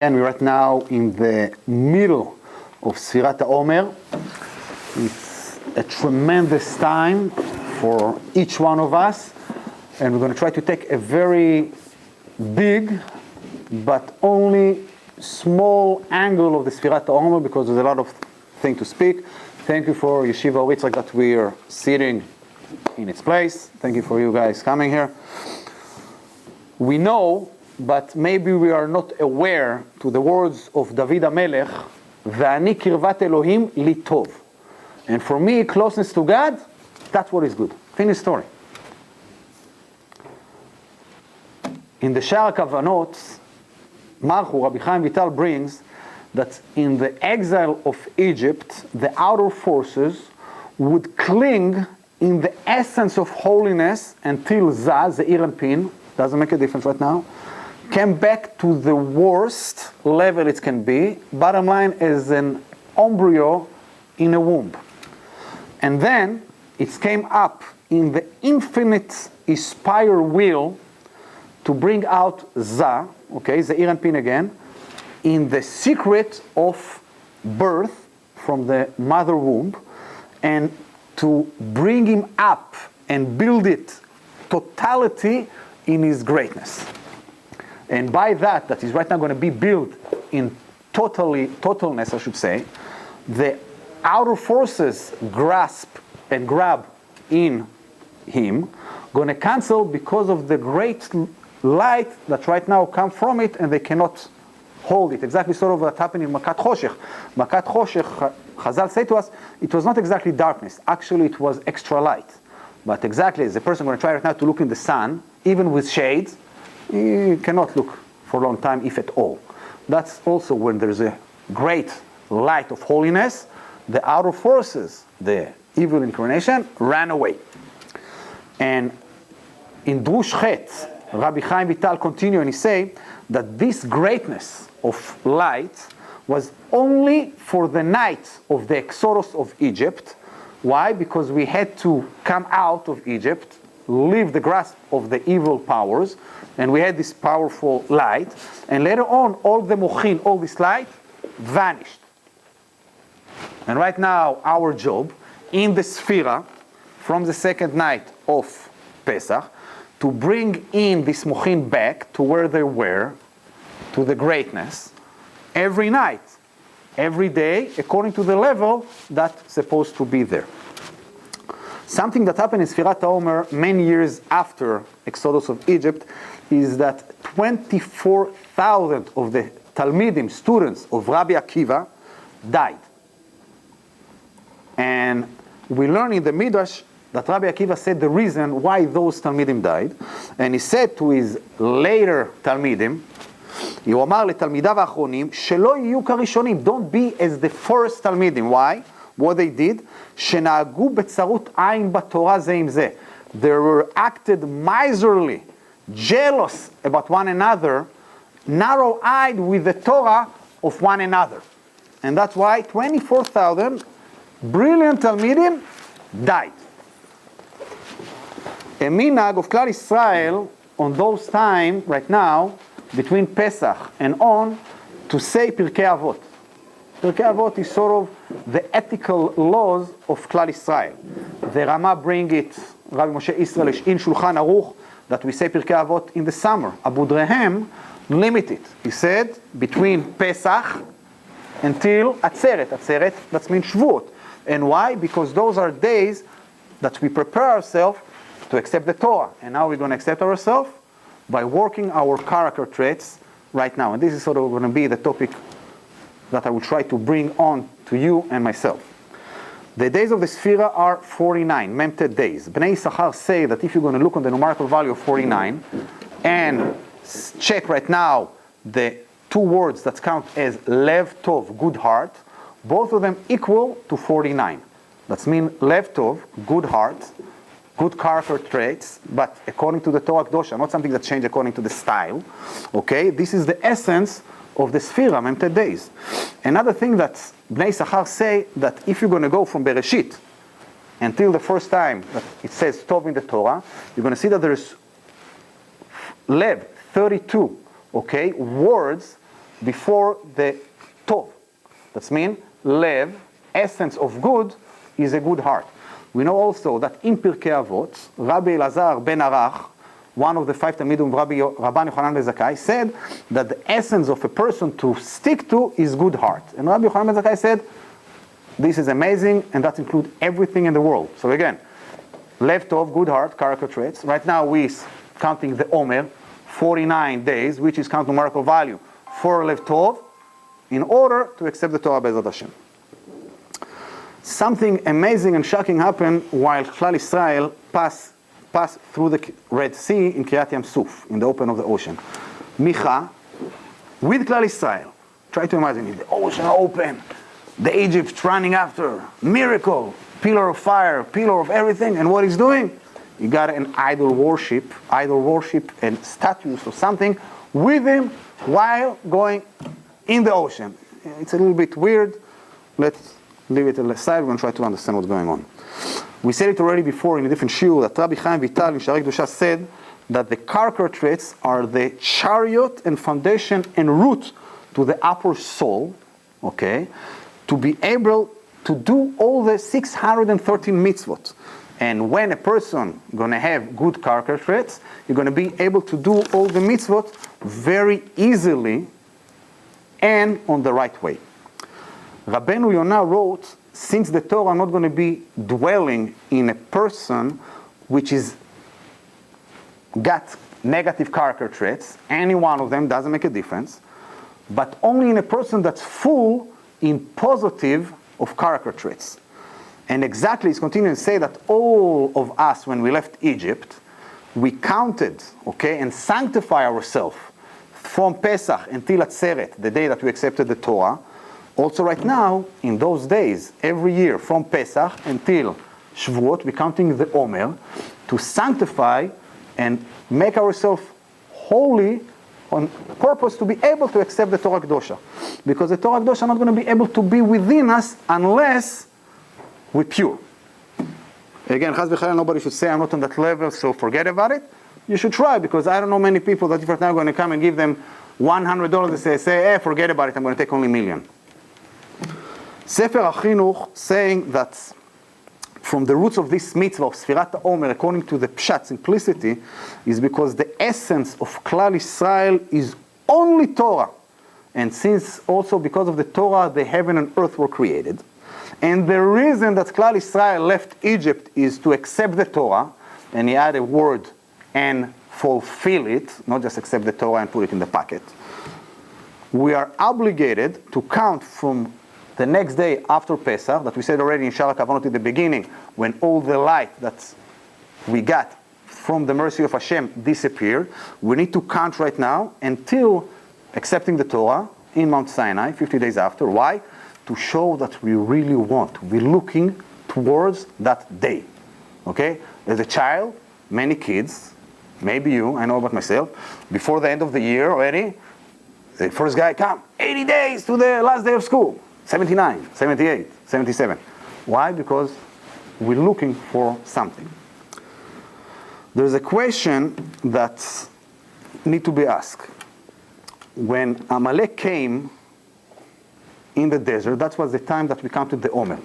And we're right now in the middle of Sfirat Omer. It's a tremendous time for each one of us, and we're going to try to take a very big but only small angle of the Sfirat Omer because there's a lot of things to speak. Thank you for Yeshiva Ritzak that we are sitting in its place. Thank you for you guys coming here. We know, but maybe we are not aware to the words of David HaMelech, Ve'ani kirvat Elohim li tov. And for me, closeness to God, that's what is good. Finish story. In the Sha'ar HaKavanot, Marchu, Rabbi Chaim Vital brings that in the exile of Egypt, the outer forces would cling in the essence of holiness until Zah, the Ze'ir Anpin, doesn't make a difference right now, came back to the worst level it can be. Bottom line is an embryo in a womb. And then it came up in the infinite inspired will to bring out Zah, okay, the Ze'ir Anpin again, in the secret of birth from the mother womb, and to bring him up and build it totality in his greatness. And by that is right now going to be built in totalness, I should say, the outer forces grasp and grab in him, going to cancel because of the great light that right now come from it, and they cannot hold it. Exactly sort of what happened in Makat Choshech. Makat Choshech, Chazal say to us, it was not exactly darkness. Actually, it was extra light. But exactly as the person going to try right now to look in the sun, even with shades, you cannot look for a long time, if at all. That's also when there's a great light of holiness, the outer forces, the evil incarnation, ran away. And in Drush Chet, Rabbi Chaim Vital continue and he say that this greatness of light was only for the night of the Exodus of Egypt. Why? Because we had to come out of Egypt, leave the grasp of the evil powers, and we had this powerful light, and later on all the mochin, all this light vanished. And right now our job in the Sphira from the second night of Pesach to bring in this mochin back to where they were, to the greatness, every night, every day, according to the level that's supposed to be there. Something that happened in Sfirat Omer many years after Exodus of Egypt is that 24,000 of the Talmidim, students of Rabbi Akiva, died. And we learn in the Midrash that Rabbi Akiva said the reason why those Talmidim died. And he said to his later Talmidim, הוא אמר לתלמידיו האחרונים, שלא יהיו כראשונים, don't be as the first Talmidim. Why? What they did? שנהגו בצרות עין בתורה זה עם זה. They were acted miserly, jealous about one another, narrow-eyed with the Torah of one another. And that's why 24,000 brilliant Talmidim died. A minhag of Klal Israel on those time, right now, between Pesach and on, to say Pirkei Avot. Pirkei Avot is sort of the ethical laws of Klal Israel. The Rama bring it, Rabbi Moshe Israel in Shulchan Aruch, that we say Pirkei Avot in the summer. Abu Drehem limit it. He said between Pesach until Atzeret. Atzeret, that means Shvuot. And why? Because those are days that we prepare ourselves to accept the Torah. And now we're going to accept ourselves by working our character traits right now. And this is sort of going to be the topic that I will try to bring on to you and myself. The days of the Sphira are 49, Memted days. Bnei Yisachar say that if you're going to look on the numerical value of 49 and check right now the two words that count as Lev Tov, good heart, both of them equal to 49. That's mean Lev Tov, good heart, good character traits, but according to the Torah Kedosha, not something that changed according to the style. Okay, this is the essence of the Sphira, Memted days. Another thing that Bnei Yisachar say that if you're going to go from Bereshit until the first time that it says Tov in the Torah, you're going to see that there's Lev, 32, okay, words before the tov. That means lev, essence of good, is a good heart. We know also that in Pirkei Avot, Rabbi Elazar ben Arach, one of the 5 Talmidim of Rabban Yochanan ben Zakkai, said that the essence of a person to stick to is good heart. And Rabbi Yochanan ben Zakkai said, this is amazing, and that includes everything in the world. So again, lev tov, good heart, character traits. Right now we're counting the Omer, 49 days, which is count numerical value for lev tov, in order to accept the Torah Be'ezrat Hashem. Something amazing and shocking happened while Klal Yisrael passed through the Red Sea in Kriyat Yam Suf, in the open of the ocean. Micha, with Klal Yisrael, try to imagine it, the ocean open, the Egypt running after, miracle, pillar of fire, pillar of everything, and what he's doing? He got an idol worship and statues or something with him while going in the ocean. It's a little bit weird. Let's leave it aside. We're going to try to understand what's going on. We said it already before in a different shiur that Rabbi Chaim Vital in Sha'arei Kedusha said that the character traits are the chariot and foundation and root to the upper soul, okay, to be able to do all the 613 mitzvot. And when a person going to have good character traits, you're going to be able to do all the mitzvot very easily and on the right way. Rabbeinu Yonah wrote, since the Torah not going to be dwelling in a person which is got negative character traits, any one of them doesn't make a difference, but only in a person that's full in positive of character traits. And exactly, it's continuing to say that all of us, when we left Egypt, we counted, okay, and sanctify ourselves from Pesach until Atzeret, the day that we accepted the Torah. Also right now, in those days, every year, from Pesach until Shavuot, we're counting the Omer to sanctify and make ourselves holy on purpose to be able to accept the Torah Kedosha. Because the Torah Kedosha is not going to be able to be within us unless we're pure. Again, Chaz v'chalal, nobody should say I'm not on that level, so forget about it. You should try, because I don't know many people that if right now going to come and give them $100, they say, forget about it, I'm going to take only $1 million. Sefer HaChinuch saying that from the roots of this mitzvah of Sfirat HaOmer, according to the Pshat simplicity, is because the essence of Klal Yisrael is only Torah. And since also because of the Torah, the heaven and earth were created. And the reason that Klal Yisrael left Egypt is to accept the Torah, and he add a word, and fulfill it, not just accept the Torah and put it in the pocket. We are obligated to count from the next day after Pesach, that we said already in Sha'ar HaKavanot at the beginning, when all the light that we got from the mercy of Hashem disappeared. We need to count right now until accepting the Torah in Mount Sinai, 50 days after. Why? To show that we really want. We're looking towards that day. Okay? As a child, many kids, maybe you, I know about myself, before the end of the year already, the first guy come, 80 days to the last day of school. 79, 78, 77. Why? Because we're looking for something. There's a question that need to be asked. When Amalek came in the desert, that was the time that we counted the Omer.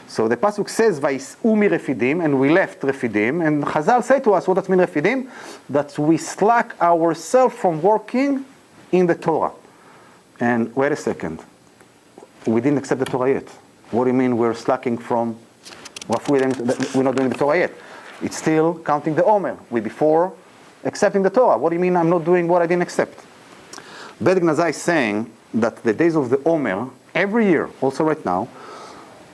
So the pasuk says, "Vayis'u mi Refidim," and we left Refidim. And Chazal say to us, what does mean Refidim? That we slack ourselves from working in the Torah. And wait a second. We didn't accept the Torah yet. What do you mean we're slacking from, we're not doing the Torah yet? It's still counting the Omer. We before accepting the Torah. What do you mean I'm not doing what I didn't accept? Beit Gnazai is saying that the days of the Omer, every year, also right now,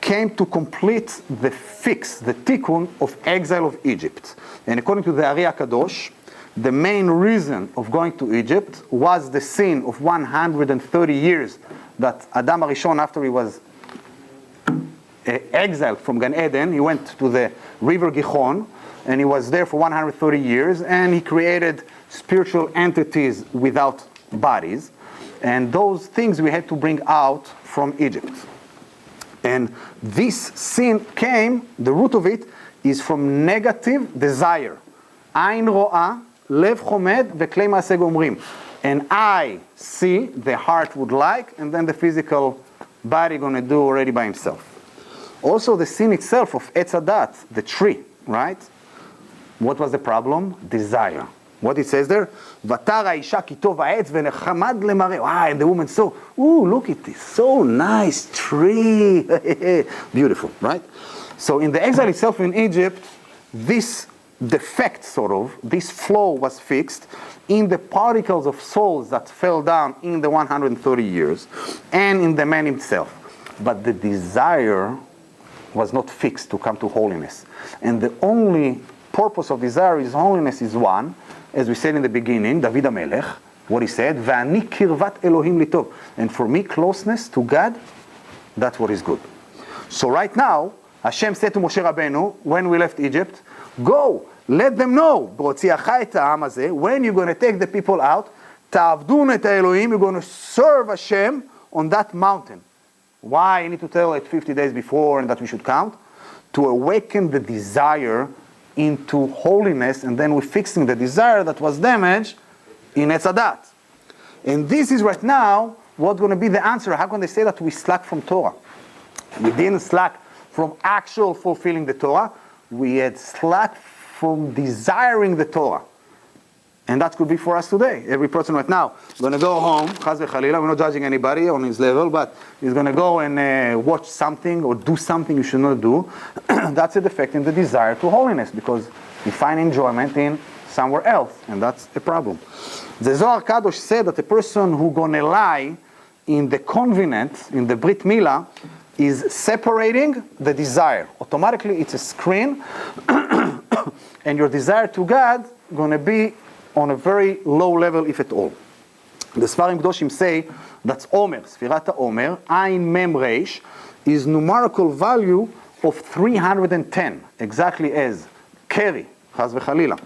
came to complete the fix, the tikkun of exile of Egypt. And according to the Ari HaKadosh, the main reason of going to Egypt was the sin of 130 years that Adam HaRishon, after he was exiled from Gan Eden, he went to the river Gihon, and he was there for 130 years, and he created spiritual entities without bodies. And those things we had to bring out from Egypt. And this sin came, the root of it is from negative desire. Ain ro'ah, lev chomed, ve'klei ma'aseh gomrim. and eye see, the heart would like, and then the physical body going to do already by himself. Also, the sin itself of Etz Hadat, the tree, right? What was the problem? Desire. What it says there? Vatar ha'isha ki tov ha'etz v'nechamad lemareh. And the woman saw, ooh, look at this, so nice tree. Beautiful, right? So in the exile itself in Egypt, this defect, sort of, this flaw was fixed in the particles of souls that fell down in the 130 years and in the man himself. But the desire was not fixed to come to holiness. And the only purpose of desire is holiness is one, as we said in the beginning, David HaMelech, what he said, V'ani kirvat Elohim litov. And for me, closeness to God, that's what is good. So right now, Hashem said to Moshe Rabbeinu, when we left Egypt, go, let them know, when you're going to take the people out, ta'avdun et Elohim, you're going to serve Hashem on that mountain. Why? You need to tell it 50 days before and that we should count. To awaken the desire into holiness, and then we're fixing the desire that was damaged in Etz Hadat. And this is right now what's going to be the answer. How can they say that we slack from Torah? We didn't slack from actual fulfilling the Torah. We had slack from desiring the Torah. And that could be for us today. Every person right now is going to go home, chaz v'chalila, we're not judging anybody on his level, but he's going to go and watch something or do something you should not do. That's a defect in the desire to holiness, because you find enjoyment in somewhere else, and that's a problem. The Zohar Kadosh said that a person who's going to lie in the covenant, in the Brit Milah, is separating the desire. Automatically it's a screen, and your desire to God going to be on a very low level, if at all. The Sfarim Kedoshim say that's Omer, Sfirat Omer, Ayin Mem Reish, is numerical value of 310, exactly as Keri, Chaz v'Chalila.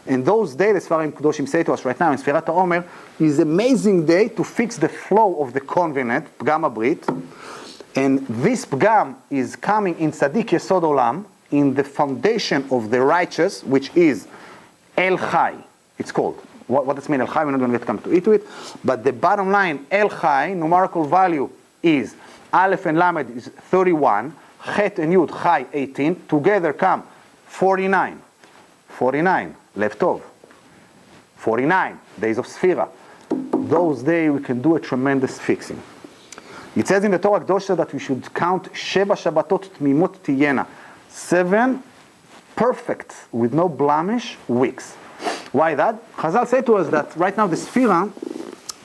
And those days, the Sfarim Kedoshim say to us right now in Sfirat Omer, is an amazing day to fix the flow of the covenant, Pgam Abrit. And this Pgam is coming in Tzadik Yesod Olam, in the foundation of the righteous, which is El Chai. It's called. What does it mean, El Chai? We're not going to come to it. But the bottom line, El Chai, numerical value is Aleph and Lamed is 31, Chet and Yud, Chai 18. Together come 49. 49, Lev Tov. 49 days of Sphira. Those days we can do a tremendous fixing. It says in the Torah Kedosha that we should count Sheba Shabbatot Tmimot Tiyena. 7 perfect, with no blemish, weeks. Why that? Chazal say to us that right now the Sphira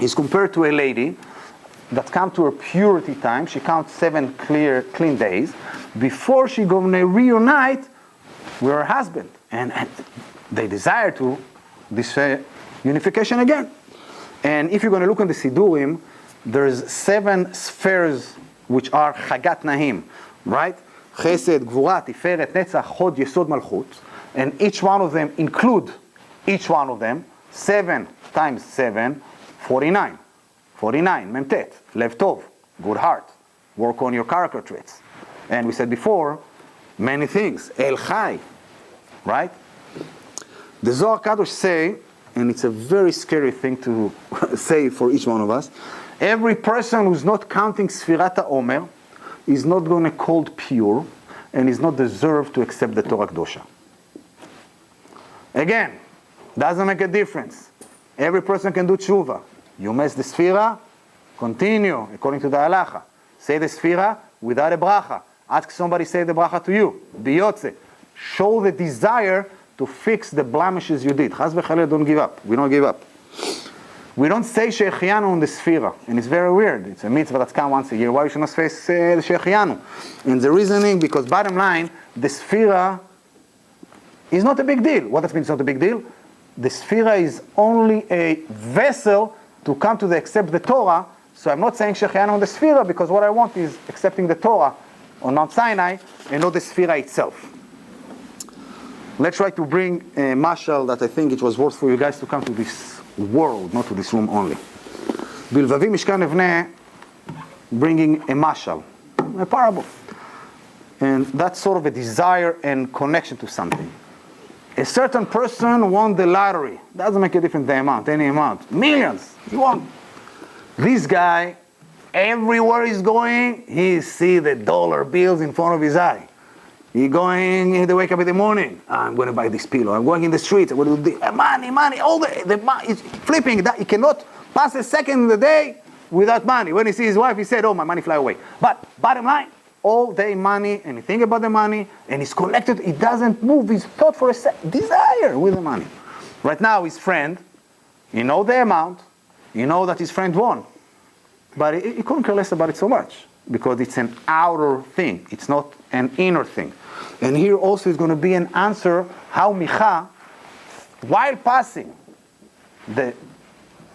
is compared to a lady that comes to her purity time. She counts 7 clean days before she going to reunite with her husband. And they desire to this unification again. And if you're going to look in the Sidurim, there's 7 spheres which are Chagat Nahim, right? Chesed, Gvura, Tiferet, Netzach, Hod, Yesod, Malchut. And each one of them include each one of them, 7 times 7, 49. 49, Memtet, Lev Tov, good heart. Work on your character traits. And we said before, many things. El Chai, right? The Zohar Kadosh say, and it's a very scary thing to say for each one of us, every person who's not counting Sfirat Omer is not going to called pure and is not deserved to accept the Torah Kedosha. Again, doesn't make a difference. Every person can do tshuva. You mess the Sfira, continue according to the halacha. Say the Sfira without a bracha. Ask somebody say the bracha to you. Biyotze. Show the desire to fix the blemishes you did. Chaz v'chalel, don't give up. We don't give up. We don't say Shechianu on the Sfira, and it's very weird. It's a mitzvah that's come once a year. Why you should not say Shechianu? And the reasoning, because bottom line, the Sfira is not a big deal. What does mean it's not a big deal? The Sfira is only a vessel to come to accept the Torah. So I'm not saying Shechianu on the Sfira, because what I want is accepting the Torah on Mount Sinai and not the Sfira itself. Let's try to bring a mashal that I think it was worth for you guys to come to this world, not to this room only. Bilvavi Mishkan Evneh, bringing a mashal, a parable. And that's sort of a desire and connection to something. A certain person won the lottery. Doesn't make a difference the amount, any amount. Millions. He won. This guy, everywhere he's going, he see the dollar bills in front of his eye. He wake up in the morning. I'm going to buy this pillow. I'm going in the streets. I'm going to do this. Money, all the money. He's flipping. He cannot pass a second in the day without money. When he sees his wife, he said, oh, my money fly away. But bottom line, all day money, and he think about the money, and he's connected. He doesn't move his thought for a second. Desire with the money. Right now, his friend, he know the amount, he know that his friend won, but he couldn't care less about it so much because it's an outer thing. It's not an inner thing. And here also is going to be an answer how Micha, while passing the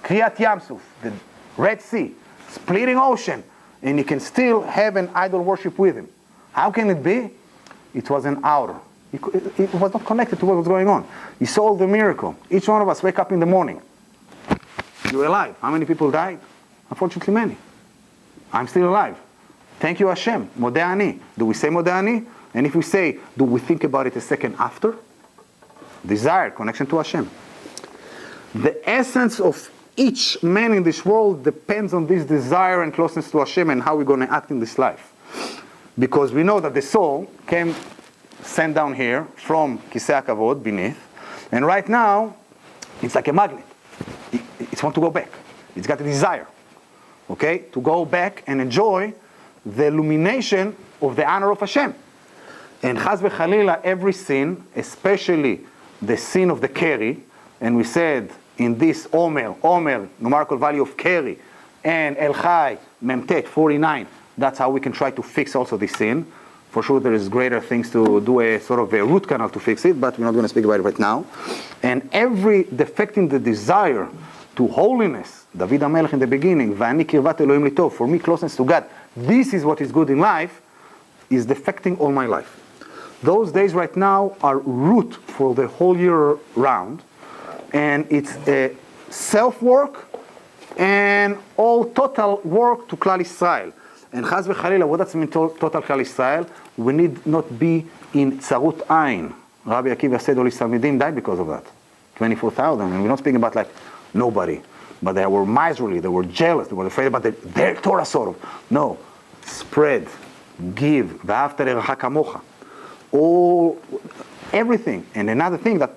Kriyat Yamsuf, the Red Sea, splitting ocean, and he can still have an idol worship with him. How can it be? It was an outer. It was not connected to what was going on. He saw the miracle. Each one of us wake up in the morning. You're alive. How many people died? Unfortunately, many. I'm still alive. Thank you, Hashem. Modeh ani. Do we say Modeh ani? And if we say, do we think about it a second after? Desire, connection to Hashem. The essence of each man in this world depends on this desire and closeness to Hashem and how we're going to act in this life. Because we know that the soul came, sent down here from Kisei HaKavod, beneath, and right now, it's like a magnet. It wants to go back. It's got a desire, okay, to go back and enjoy the illumination of the honor of Hashem. And Chas v'Chalila, every sin, especially the sin of the carry, and we said in this Omer, numerical value of carry, and El Chai, Memtet, 49, that's how we can try to fix also this sin. For sure there is greater things to do a sort of a root canal to fix it, but we're not going to speak about it right now. And every defect in the desire to holiness, David HaMelech in the beginning, V'ani kirvat Elohim litov, for me closeness to God, this is what is good in life, is defecting all my life. Those days right now are root for the whole year round, and it's a self-work and all total work to Klal Yisrael. And Chaz v'Chalila, what does it mean total Klal Yisrael? We need not be in tzarut ayin. Rabbi Akiva said all his Talmidim died because of that. 24,000, and we're not speaking about like nobody. But they were miserly, they were jealous, they were afraid about their Torah sort of. No, spread, give, v'ahavta l'recha kamocha. All, everything. And another thing that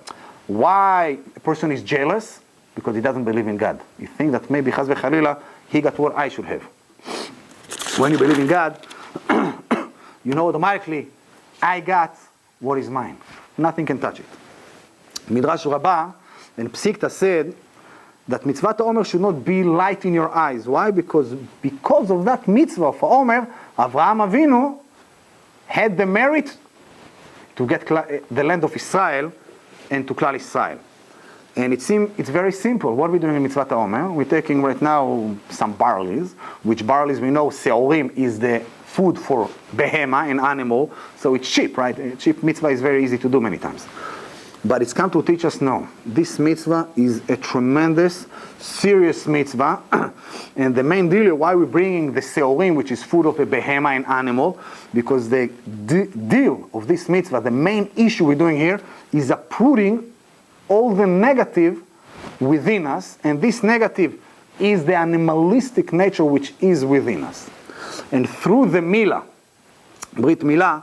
why a person is jealous, because he doesn't believe in God. You think that maybe Chaz v'Chalila, he got what I should have. When you believe in God, you know automatically, I got what is mine. Nothing can touch it. Midrash Rabbah and Psikta said that mitzvah Omer should not be light in your eyes. Why? Because of that mitzvah for Omer, Avraham Avinu had the merit to get the land of Israel and to Klal Israel. And it's very simple. What are we doing in Mitzvah Omer? We're taking right now some barleys, which barleys we know, seorim is the food for behema, an animal, so it's cheap, right? A cheap mitzvah is very easy to do many times. But it's come to teach us, no, this mitzvah is a tremendous, serious mitzvah, and the main deal why we're bringing the seorim, which is food of a behema, an animal, because the deal of this mitzvah, the main issue we're doing here, is uprooting all the negative within us, and this negative is the animalistic nature which is within us. And through the Milah, Brit Milah,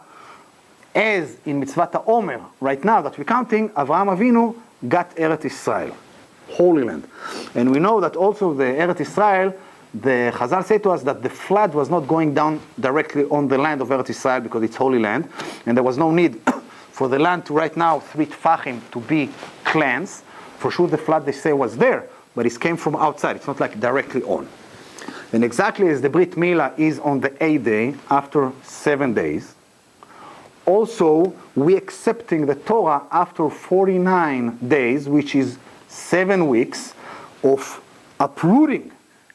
as in Mitzvah Omer, right now that we're counting, Avraham Avinu got Eretz Israel, Holy Land. And we know that also the Eretz Israel, the Chazal say to us that the flood was not going down directly on the land of Eretz Israel because it's Holy Land, and there was no need for the land to right now, 3 tfachim, to be cleansed. For sure the flood they say was there, but it came from outside. It's not like directly on. And exactly as the Brit Milah is on the 8th day, after 7 days, also we accepting the Torah after 49 days, which is 7 weeks of uprooting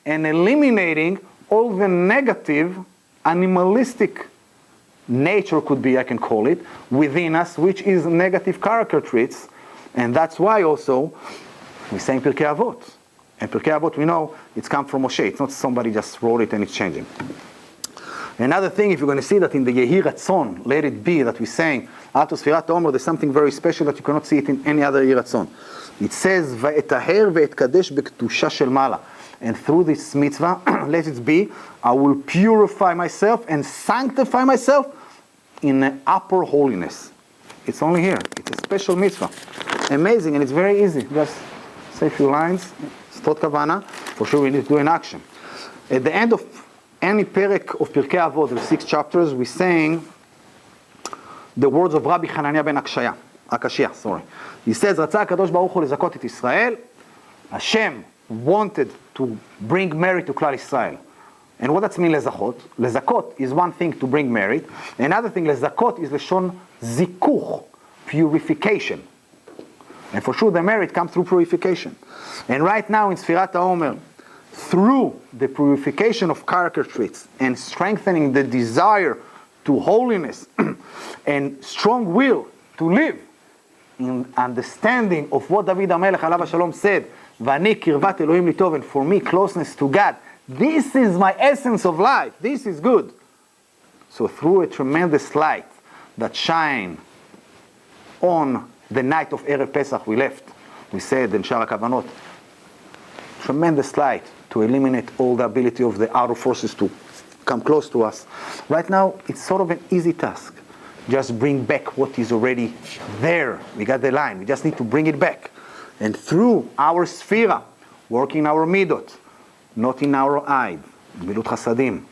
and eliminating all the negative, animalistic nature could be, I can call it, within us, which is negative character traits. And that's why also we say in Pirkei Avot. And Pirkei Avot, we know it's come from Moshe. It's not somebody just wrote it and it's changing. Another thing, if you're going to see that in the Yehi Ratzon, let it be, that we sang, out of Sfirat Omer, there's something very special that you cannot see it in any other Yehi Ratzon. It says, Va'etaher ve'etkadesh be'ktusha shel mala. And through this mitzvah, let it be, I will purify myself and sanctify myself in an upper holiness. It's only here. It's a special mitzvah. Amazing, and it's very easy. Just say a few lines. Stot kavana. For sure we need to do an action. At the end of any perek of Pirkei Avot, the 6 chapters, we saying the words of Rabbi Hanania ben Akashia, sorry. He says, Ratzah HaKadosh Baruch Hu lezakot et Israel. Hashem wanted to bring merit to Klal Israel. And what does mean lezakot? Lezakot is one thing, to bring merit. Another thing, lezakot is leshon zikuch, purification. And for sure the merit comes through purification. And right now in Sfirat HaOmer, through the purification of character traits and strengthening the desire to holiness and strong will to live in understanding of what David HaMelech alav shalom said, V'ani kirvat Elohim li tov, and for me closeness to God, this is my essence of life, this is good. So through a tremendous light that shine on the night of Erev Pesach we left, we said in Shara Kavanot, tremendous light to eliminate all the ability of the outer forces to come close to us. Right now, it's sort of an easy task. Just bring back what is already there. We got the line. We just need to bring it back. And through our sphera, work in our midot, not in our eye, milut chasadim,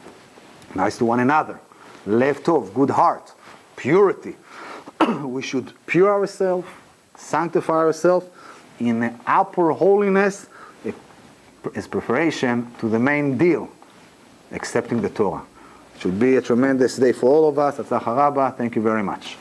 nice to one another, lev tov, good heart, purity. We should pure ourselves, sanctify ourselves in an upper holiness as preparation to the main deal, accepting the Torah. It should be a tremendous day for all of us. Atzlacha Rabba. Thank you very much.